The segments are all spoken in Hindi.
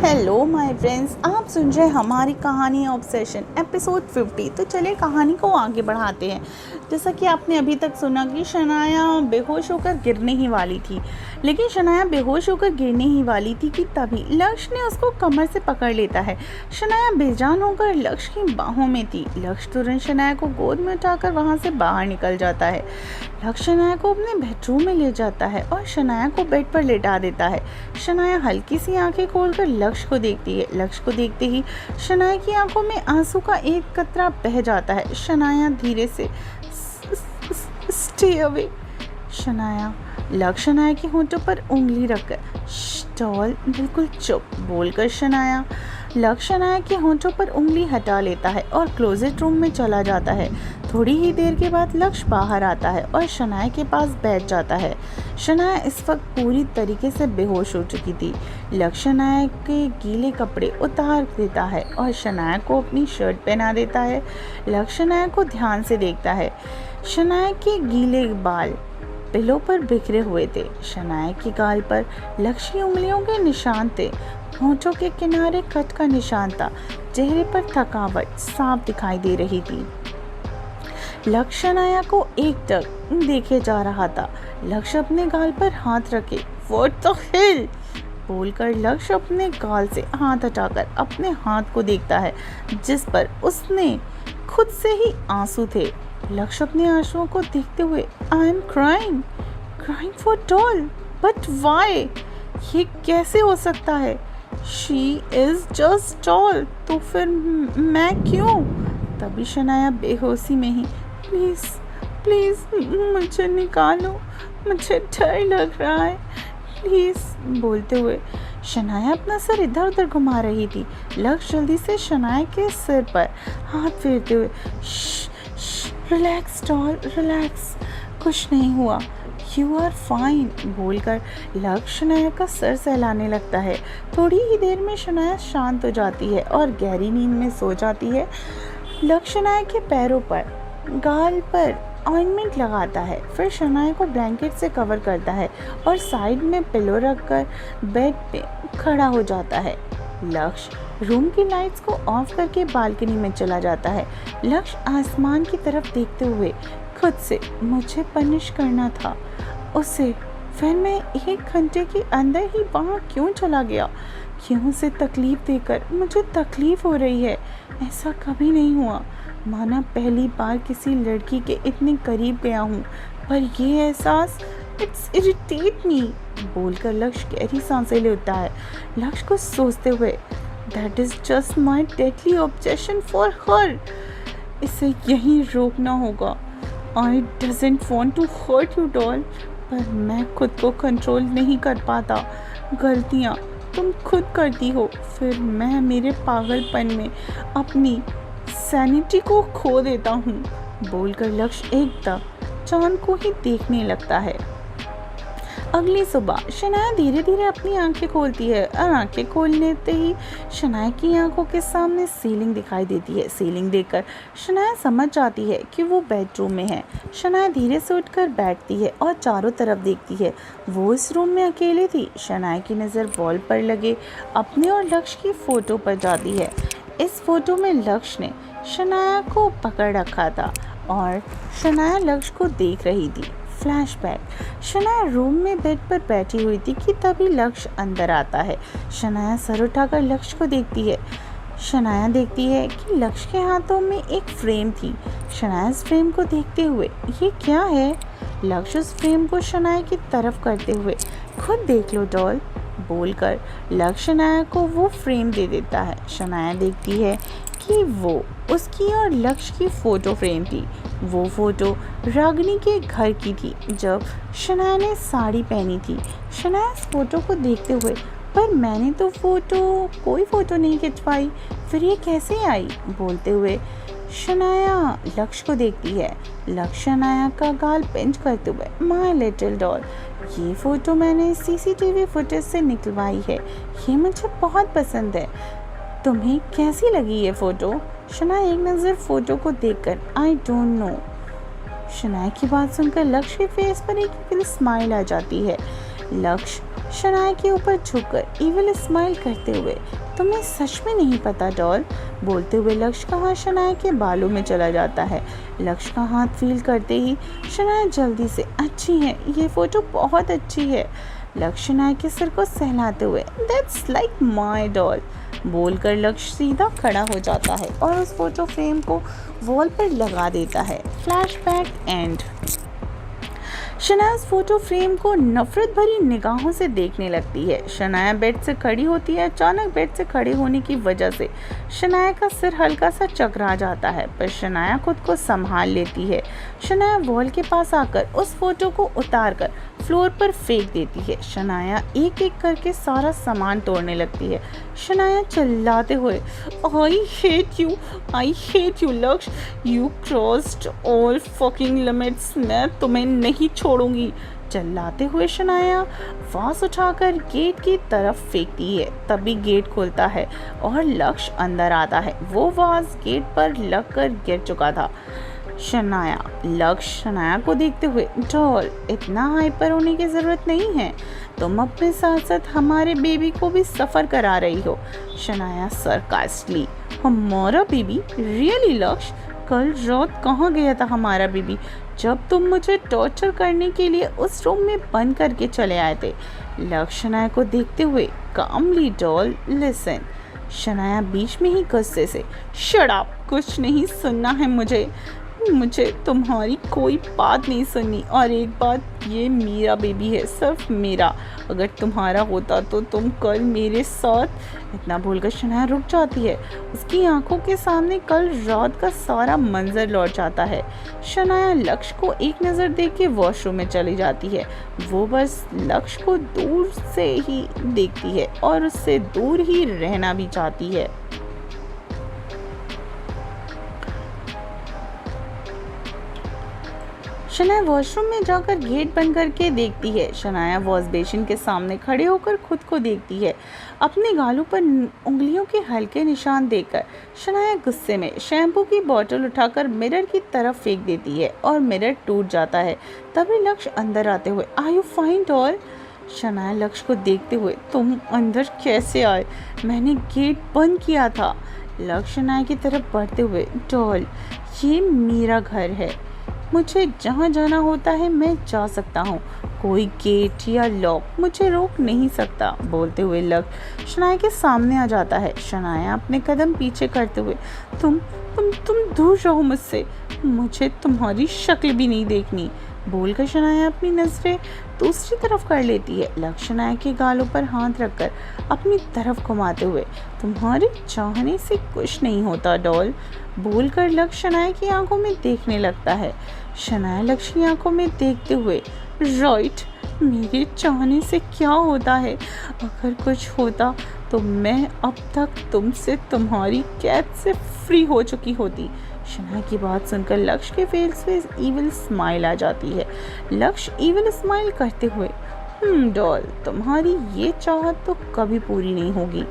हेलो माय फ्रेंड्स, आप सुन रहे हैं हमारी कहानी ऑब्सेशन एपिसोड 50। तो चलिए कहानी को आगे बढ़ाते हैं। जैसा कि आपने अभी तक सुना कि शनाया बेहोश होकर गिरने ही वाली थी, लेकिन शनाया बेहोश होकर गिरने ही वाली थी कि तभी लक्ष्य ने उसको कमर से पकड़ लेता है। शनाया बेजान होकर लक्ष्य की बाहों में थी। लक्ष्य तुरंत शनाया को गोद में उठाकर वहाँ से बाहर निकल जाता है। लक्ष्य शनाया को अपने बेडरूम में ले जाता है और शनाया को बेड पर लेटा देता है। शनाया हल्की सी आंखें खोलकर लक्ष्य को देखती है। लक्ष्य को देखते ही शनाया की आंखों में आंसू का एक कतरा बह जाता है। शनाया धीरे से स्टे अवे। लक्ष्य शनाया के होंठों पर उंगली रखकर डॉल बिल्कुल चुप बोलकर लक्ष्य शनाया के होंठों पर उंगली हटा लेता है और क्लोजेट रूम में चला जाता है। थोड़ी ही देर के बाद लक्ष्य बाहर आता है और शनाया के पास बैठ जाता है। शनाया इस वक्त पूरी तरीके से बेहोश हो चुकी थी। लक्ष्य शनाया के गीले कपड़े उतार देता है और शनाया को अपनी शर्ट पहना देता है। लक्ष्य शनाया को ध्यान से देखता है। शनाया के गीले बाल पिलो पर बिखरे हुए थे। शनाया की गाल पर लक्ष्य की उंगलियों के निशान थे। होंठों के किनारे कट का निशान था। चेहरे पर थकावट साफ दिखाई दे रही थी। लक्ष्य शनाया को एकटक देखे जा रहा था। लक्ष्य अपने गाल पर हाथ रखे व्हाट द हेल बोलकर लक्ष्य अपने गाल से हाथ हटाकर अपने हाथ को देखता है, जिस पर उसने खुद से ही आंसू थे। लक्ष्य अपने आंसुओं को देखते हुए I am crying for doll but why, ये कैसे हो सकता है? शी इज जस्ट डॉल, तो फिर मैं क्यों? तभी शनाया बेहोशी में ही प्लीज मुझे निकालो, मुझे डर लग रहा है प्लीज बोलते हुए शनाया अपना सर इधर उधर घुमा रही थी। लक्ष्य जल्दी से शनाया के सिर पर हाथ फेरते हुए रिलैक्स डॉल रिलैक्स, कुछ नहीं हुआ, यू आर फाइन बोलकर लक्ष्य शनाया का सर सहलाने लगता है। थोड़ी ही देर में शनाया शांत हो जाती है और गहरी नींद में सो जाती है। लक्ष्य शनाया के पैरों पर गाल पर ऑइंटमेंट लगाता है, फिर शनाया को ब्लैंकेट से कवर करता है और साइड में पिलो रखकर बेड पे खड़ा हो जाता है। लक्ष्य रूम की लाइट्स को ऑफ करके बालकनी में चला जाता है। लक्ष्य आसमान की तरफ देखते हुए खुद से मुझे पनिश करना था उसे, फिर मैं 1 घंटे के अंदर ही वहाँ क्यों चला गया? क्यों उसे तकलीफ देकर मुझे तकलीफ हो रही है? ऐसा कभी नहीं हुआ। माना पहली बार किसी लड़की के इतने करीब गया हूँ, पर ये एहसास इट्स इरिटेट मी बोलकर लक्ष्य गहरी सांसें लेता है। लक्ष्य को सोचते हुए that is just my deadly obsession for her, इसे यहीं रोकना होगा। I doesn't want to hurt you doll, पर मैं खुद को कंट्रोल नहीं कर पाता। गलतियाँ तुम खुद करती हो, फिर मैं मेरे पागलपन में अपनी सैनिटी को खो देता हूँ बोलकर लक्ष्य एकदम चांद को ही देखने लगता है। अगली सुबह शनाया धीरे धीरे अपनी आंखें खोलती है और आंखें खोलते ही शनाया की आंखों के सामने सीलिंग दिखाई देती है। सीलिंग देखकर शनाया समझ जाती है कि वो बेडरूम में है। शनाया धीरे से उठकर बैठती है और चारों तरफ देखती है। वो इस रूम में अकेले थी। शनाया की नज़र वॉल पर लगे अपने और लक्ष्य की फ़ोटो पर जाती है। इस फोटो में लक्ष्य ने शनाया को पकड़ रखा था और शनाया लक्ष्य को देख रही थी। फ्लैशबैक, शनाया रूम में बेड पर बैठी हुई थी कि तभी लक्ष्य अंदर आता है। शनाया सर उठाकर लक्ष्य को देखती है। शनाया देखती है कि लक्ष्य के हाथों में एक फ्रेम थी। शनाया इस फ्रेम को देखते हुए ये क्या है? लक्ष्य उस फ्रेम को शनाया की तरफ करते हुए खुद देख लो डॉल बोलकर लक्ष्य शनाया को वो फ्रेम दे देता है। शनाया देखती है कि वो उसकी और लक्ष्य की फ़ोटो फ्रेम थी। वो फ़ोटो रागिनी के घर की थी जब शनाया ने साड़ी पहनी थी। शनाया इस फ़ोटो को देखते हुए पर मैंने तो कोई फ़ोटो नहीं खिंचवाई, फिर ये कैसे आई बोलते हुए शनाया लक्ष्य को देखती है। लक्ष्य शनाया का गाल पिंच करते हुए माय लिटिल डॉल, ये फ़ोटो मैंने सीसीटीवी फुटेज से निकलवाई है, ये मुझे बहुत पसंद है, तुम्हें कैसी लगी ये फ़ोटो? शनाया एक नज़र फ़ोटो को देखकर आई डोंट नो। शनाया की बात सुनकर लक्ष्य के फेस पर एक स्माइल आ जाती है। लक्ष्य शनाया के ऊपर झुककर इविल स्माइल करते हुए, तुम्हें सच में नहीं पता डॉल, बोलते हुए लक्ष्य का हाथ शनाया के बालों में चला जाता है। लक्ष्य का हाथ फील करते ही शनाया जल्दी से, अच्छी है, ये फोटो बहुत अच्छी है, लक्ष्य शनाया के सिर को सहलाते हुए, दैट्स लाइक माई डॉल, बोलकर लक्ष्य सीधा खड़ा हो जाता है और उस फोटो फ्रेम को वॉल पर लगा देता है। Flashback and. Shanaya photo frame को नफरत भरी निगाहों से देखने लगती है। शनाया बेड से खड़ी होती है। अचानक बेड से खड़े होने की वजह से शनाया का सिर हल्का सा चकरा जाता है, पर शनाया खुद को संभाल लेती है। शनाया वॉल के पास आकर उस फोटो को उतारकर फ्लोर पर फेंक देती है। शनाया एक एक करके सारा सामान तोड़ने लगती है। शनाया चिल्लाते हुए, आई हेट यू लक्ष्य, you crossed all fucking limits, मैं तुम्हें नहीं छोड़ूंगी, चिल्लाते हुए शनाया वास उठाकर गेट की तरफ फेंकती है। तभी गेट खुलता है और लक्ष्य अंदर आता है। वो वास गेट पर लगकर गिर चुका था। लक्ष्य शनाया को देखते हुए, डॉल, इतना हाइपर होने की जरूरत नहीं है, तुम अपने साथ साथ हमारे बेबी को भी सफर करा रही हो। शनाया सरकास्टली, हमारा बेबी? रियली लक्ष्य, कल रात कहाँ गया था हमारा बेबी, जब तुम मुझे टॉर्चर करने के लिए उस रूम में बंद करके चले आए थे। लक्ष्य शनाया को देखते हुए, कामली डॉल, लिसन। शनाया बीच में ही गुस्से से, शट अप, कुछ नहीं सुनना है मुझे तुम्हारी कोई बात नहीं सुननी। और एक बात, ये मेरा बेबी है, सिर्फ मेरा, अगर तुम्हारा होता तो तुम कल मेरे साथ। इतना बोलकर शनाया रुक जाती है। उसकी आंखों के सामने कल रात का सारा मंजर लौट जाता है। शनाया लक्ष्य को एक नज़र देख के वॉशरूम में चली जाती है। वो बस लक्ष्य को दूर से ही देखती है और उससे दूर ही रहना भी चाहती है। शनाया वॉशरूम में जाकर गेट बंद करके देखती है। शनाया वॉश बेसिन के सामने खड़े होकर खुद को देखती है। अपने गालों पर उंगलियों के हल्के निशान देखकर शनाया गुस्से में शैम्पू की बोतल उठाकर मिरर की तरफ फेंक देती है और मिरर टूट जाता है। तभी लक्ष्य अंदर आते हुए, are you fine doll? Shanaya Lakshya को देखते हुए, तुम अंदर कैसे आए? मैंने गेट बंद किया था। लक्ष्य शनाया की तरफ बढ़ते हुए, डॉल, ये मेरा घर है, मुझे जहाँ जाना होता है मैं जा सकता हूँ, कोई गेट या लॉक मुझे रोक नहीं सकता, बोलते हुए लक्ष्य शनाया के सामने आ जाता है। शनाया अपने कदम पीछे करते हुए, तुम दूर रहो मुझसे, मुझे तुम्हारी शक्ल भी नहीं देखनी, बोलकर शनाया अपनी नजरें दूसरी तरफ कर लेती है। लक्ष्य शनाया के गालों पर हाथ रखकर अपनी तरफ घुमाते हुए, तुम्हारे चाहने से कुछ नहीं होता डॉल, बोलकर लक्ष्य शनाया की आंखों में देखने लगता है। शनाया लक्ष्य की आंखों में देखते हुए, राइट, मेरे चाहने से क्या होता है? अगर कुछ होता तो मैं अब तक तुमसे, तुम्हारी कैद से फ्री हो चुकी होती। शनाया की बात सुनकर लक्ष्य के फेस पे इविल स्माइल आ जाती है। लक्ष्य इविल स्माइल करते हुए, डॉल, तुम्हारी ये चाहत तो कभी पूरी नहीं होगी।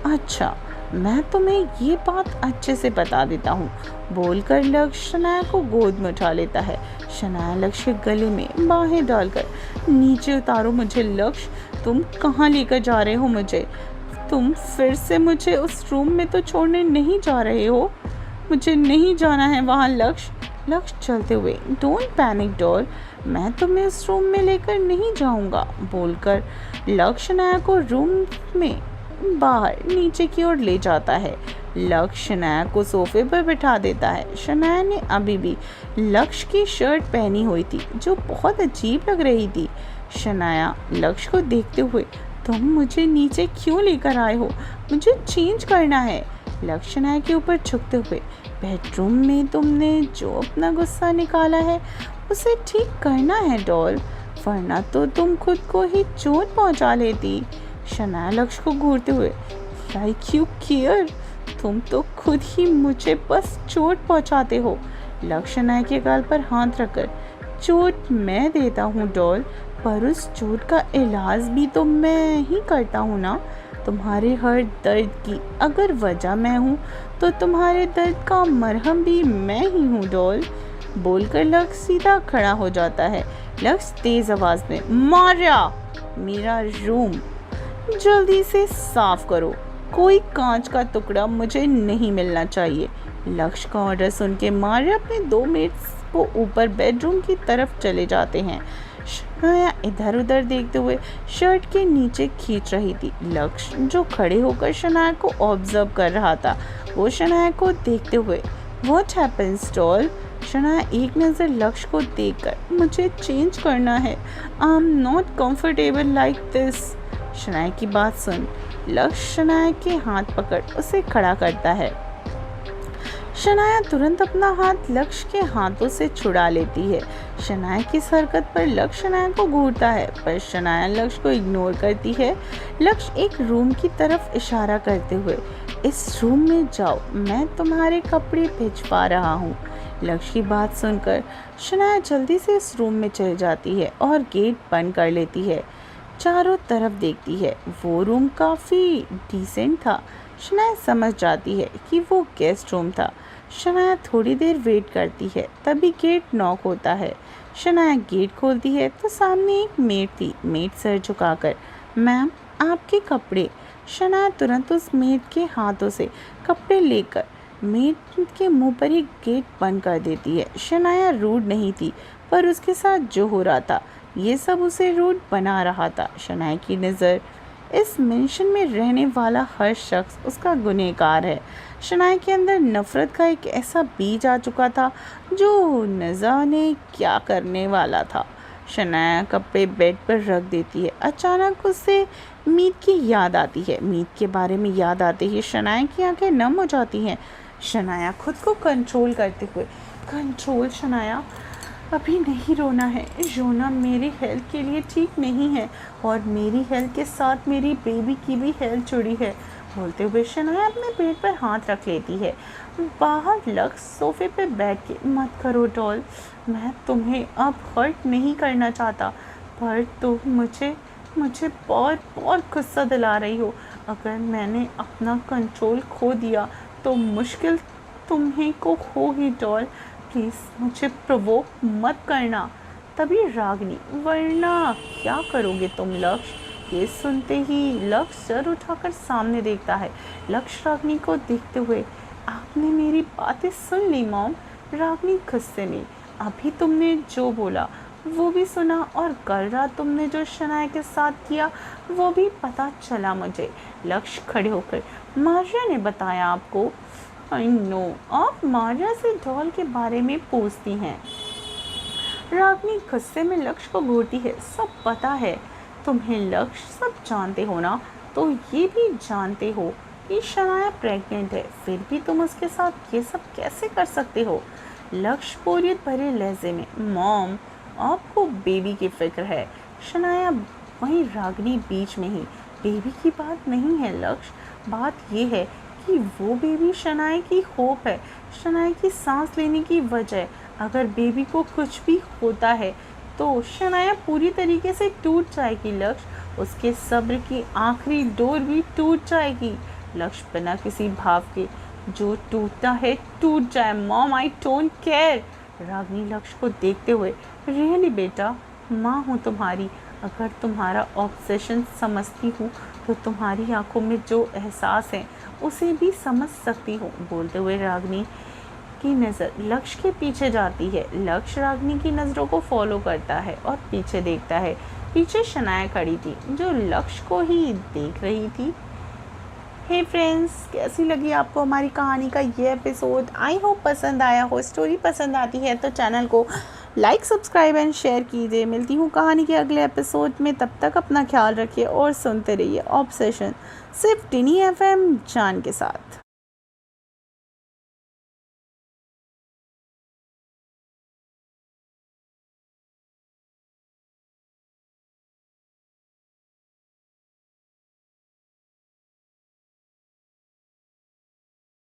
अच्छा, मैं तुम्हें ये बात अच्छे से बता देता हूँ, बोलकर लक्ष्य शनाया को गोद में उठा लेता है। शनाया लक्ष्य के गले में बाहें डालकर, नीचे उतारो मुझे लक्ष्य, तुम कहाँ लेकर जा रहे हो मुझे? तुम फिर से मुझे उस रूम में तो छोड़ने नहीं जा रहे हो? मुझे नहीं जाना है वहाँ लक्ष्य चलते हुए, डोंट पैनिक डॉल, मैं तुम्हें उस रूम में लेकर नहीं जाऊँगा, बोलकर लक्ष्य शनाया को रूम में बाहर नीचे की ओर ले जाता है। लक्ष्य शनाया को सोफे पर बिठा देता है। शनाया ने अभी भी लक्ष्य की शर्ट पहनी हुई थी जो बहुत अजीब लग रही थी। शनाया लक्ष्य को देखते हुए, तुम मुझे नीचे क्यों लेकर आए हो? मुझे चेंज करना है। लक्ष्य शनाया के ऊपर झुकते हुए, बेडरूम में तुमने जो अपना गुस्सा निकाला है उसे ठीक करना है डॉल, वरना तो तुम खुद को ही चोट पहुंचा लेती। शनाया लक्ष्य को घूरते हुए, लाइक यू केयर, तुम तो खुद ही मुझे बस चोट पहुंचाते हो। लक्ष्य शनाया के गाल पर हाथ रखकर, चोट मैं देता हूँ डॉल, पर उस चोट का इलाज भी तो मैं ही करता हूँ ना। तुम्हारे हर दर्द की अगर वजह मैं हूँ तो तुम्हारे दर्द का मरहम भी मैं ही हूँ डॉल, बोलकर लक्ष्य सीधा खड़ा हो जाता है। लक्ष्य तेज आवाज में, मारा, मेरा रूम जल्दी से साफ करो, कोई कांच का टुकड़ा मुझे नहीं मिलना चाहिए। लक्ष्य का ऑर्डर सुन के मार्या अपने 2 मेट्स को ऊपर बेडरूम की तरफ चले जाते हैं। शनाया इधर उधर देखते हुए शर्ट के नीचे खींच रही थी। लक्ष्य जो खड़े होकर शनाया को ऑब्जर्व कर रहा था, वो शनाया को देखते हुए व्हाट हैपेंस डॉल? शनाया एक नज़र लक्ष्य को देखकर मुझे चेंज करना है, I am not comfortable like this. Shanaya की बात सुन लक्ष्य शनाया के हाथ पकड़ उसे खड़ा करता है। शनाया तुरंत अपना हाथ लक्ष्य के हाथों से छुड़ा लेती है। शनाया की इस हरकत पर लक्ष्य शनाया को घूरता है, पर शनाया लक्ष्य को इग्नोर करती है। लक्ष्य एक रूम की तरफ इशारा करते हुए इस रूम में जाओ, मैं तुम्हारे कपड़े भिजवा रहा हूँ। लक्ष्य की बात सुनकर शनाया जल्दी से इस रूम में चली जाती है और गेट बंद कर लेती है। चारों तरफ देखती है, वो रूम काफ़ी डिसेंट था। शनाया समझ जाती है कि वो गेस्ट रूम था। शनाया थोड़ी देर वेट करती है, तभी गेट नॉक होता है। शनाया गेट खोलती है तो सामने एक मेड थी। मेड सर झुकाकर मैम आपके कपड़े। शनाया तुरंत उस मेड के हाथों से कपड़े लेकर मेड के मुंह पर ही गेट बंद कर देती है। शनाया रूड नहीं थी, पर उसके साथ जो हो रहा था ये सब उसे रूड बना रहा था। शनाया की नज़र इस मेंशन में रहने वाला हर शख्स उसका गुनहगार है। शनाया के अंदर नफरत का एक ऐसा बीज आ चुका था जो न जाने क्या करने वाला था। शनाया कपड़े बेड पर रख देती है। अचानक उसे मीत की याद आती है। मीत के बारे में याद आते ही शनाया की आंखें नम हो जाती हैं। शनाया खुद को कंट्रोल करते हुए कंट्रोल शनाया अभी नहीं रोना है। रोना मेरी हेल्थ के लिए ठीक नहीं है और मेरी हेल्थ के साथ मेरी बेबी की भी हेल्थ जुड़ी है। बोलते हुए शनाया अपने पेट पर हाथ रख लेती है। बाहर लक्ष्य सोफे पे बैठ के मत करो डॉल, मैं तुम्हें अब हर्ट नहीं करना चाहता, पर तुम मुझे बहुत बहुत गुस्सा दिला रही हो। अगर मैंने अपना कंट्रोल खो दिया तो मुश्किल तुम्हें को होगी डॉल, प्लीज़ मुझे प्रोवोक मत करना। तभी रागिनी वरना क्या करोगे तुम लक्ष्य? ये सुनते ही लक्ष्य सर उठाकर सामने देखता है। लक्ष्य रागिनी को देखते हुए आपने मेरी बातें सुन ली मॉम? रागिनी गुस्से में अभी तुमने जो बोला वो भी सुना और कल रात तुमने जो शनाया के साथ किया वो भी पता चला मुझे। लक्ष्य खड़े होकर मार्या ने बताया आपको? आई नो, आप मार्या से डॉल के बारे में पूछती हैं। रागिनी गुस्से में लक्ष्य को घूरती है। सब पता है तुम्हें लक्ष्य, सब जानते हो ना? तो ये भी जानते हो कि शनाया प्रेग्नेंट है, फिर भी तुम उसके साथ ये सब कैसे कर सकते हो? लक्ष्य बोरियत भरे लहजे में मॉम आपको बेबी की फिक्र है। शनाया वहीं रागिनी बीच में ही बेबी की बात नहीं है लक्ष्य, बात ये है कि वो बेबी शनाया की होप है, शनाया की सांस लेने की वजह। अगर बेबी को कुछ भी होता है तो शनाया पूरी तरीके से टूट जाएगी लक्ष्य, उसके सब्र की आखिरी डोर भी टूट जाएगी। लक्ष्य बिना किसी भाव के जो टूटता है टूट जाए mom, I don't care. Ragini लक्ष्य को देखते हुए रियली बेटा, माँ हूँ तुम्हारी, अगर तुम्हारा ऑब्सेशन समझती हूँ तो तुम्हारी आंखों में जो एहसास है उसे भी समझ सकती हूँ। बोलते हुए रागिनी की नज़र लक्ष्य के पीछे जाती है। लक्ष्य रागिनी की नज़रों को फॉलो करता है और पीछे देखता है। पीछे शनाया खड़ी थी जो लक्ष्य को ही देख रही थी। हे फ्रेंड्स, कैसी लगी आपको हमारी कहानी का ये एपिसोड? आई होप पसंद आया हो। स्टोरी पसंद आती है तो चैनल को लाइक, सब्सक्राइब एंड शेयर कीजिए। मिलती हूँ कहानी के अगले एपिसोड में, तब तक अपना ख्याल रखिए और सुनते रहिए ऑब्सेशन सिर्फ टिनी FM जान के साथ।